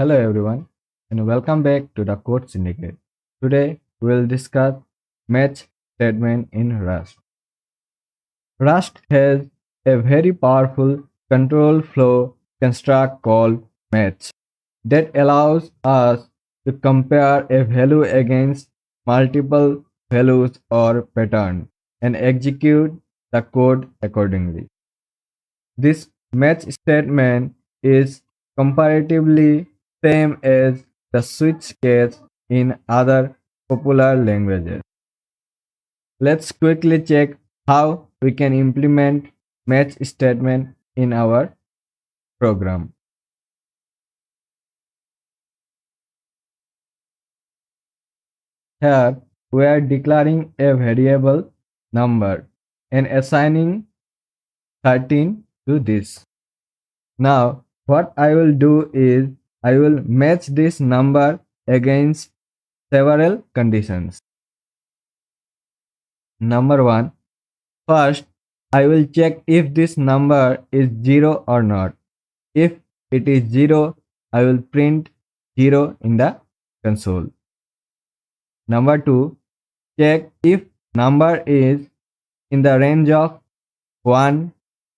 Hello everyone and welcome back to the Code Syndicate. Today we will discuss match statement in Rust. Rust has a very powerful control flow construct called match that allows us to compare a value against multiple values or patterns and execute the code accordingly. This match statement is comparatively same as the switch case in other popular languages. Let's quickly check how we can implement match statement in our program. Here we are declaring a variable number and assigning 13 to this. Now what I will do is I will match this number against several conditions. Number 1. First, I will check if this number is 0 or not. If it is 0, I will print 0 in the console. Number 2. Check if number is in the range of 1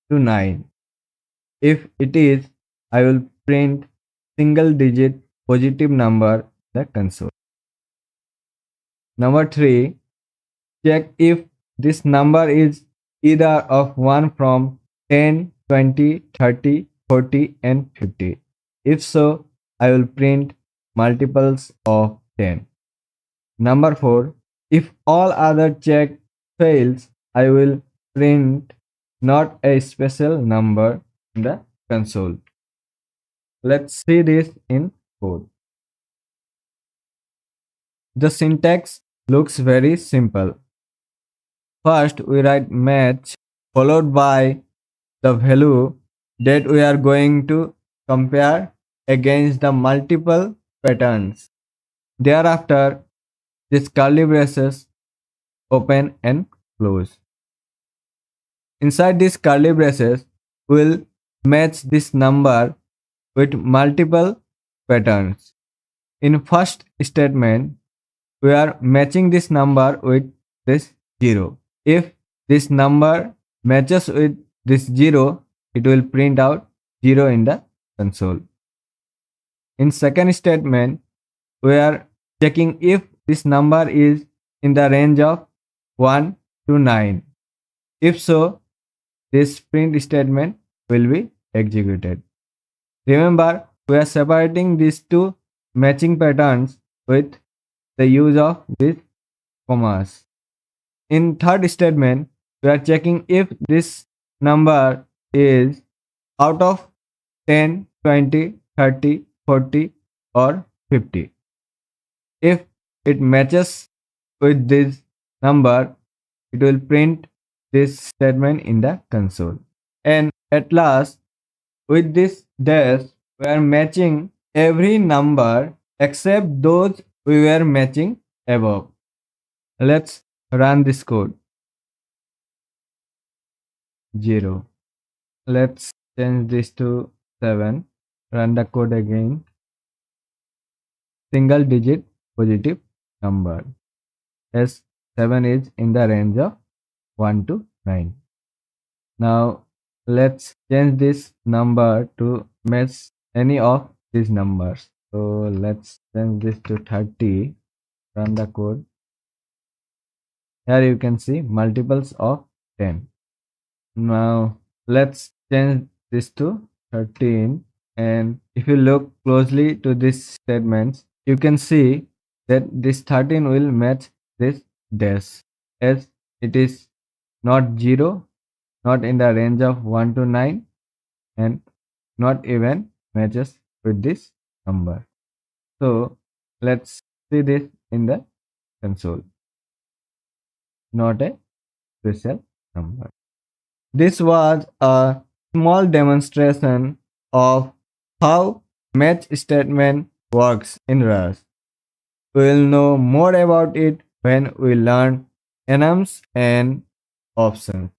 to 9. If it is, I will print single digit positive number in the console. Number 3. Check if this number is either of one from 10, 20, 30, 40 and 50. If so, I will print multiples of 10. Number 4. If all other check fails, I will print not a special number in the console. Let's see this in code. The syntax looks very simple. First, we write match followed by the value that we are going to compare against the multiple patterns. Thereafter, these curly braces open and close. Inside these curly braces, we'll match this number with multiple patterns. In first statement, we are matching this number with this 0. If this number matches with this 0, it will print out 0 in the console. In second statement, we are checking if this number is in the range of 1 to 9. If so, this print statement will be executed. Remember, we are separating these two matching patterns with the use of these commas. In third statement, we are checking if this number is out of 10, 20, 30, 40 or 50. If it matches with this number, it will print this statement in the console. And at last, with this dash, we are matching every number except those we were matching above. Let's run this code. 0. Let's change this to 7. Run the code again. Single digit positive number. As 7 is in the range of 1 to 9. Now let's change this number to match any of these numbers. So let's change this to 30. Run the code. Here you can see multiples of 10. Now let's change this to 13, and if you look closely to these statements, you can see that this 13 will match this dash, as it is not 0, not in the range of 1 to 9, and not even matches with this number. So let's see this in the console. Not a special number. This was a small demonstration of how match statement works in Rust. We will know more about it when we learn enums and options.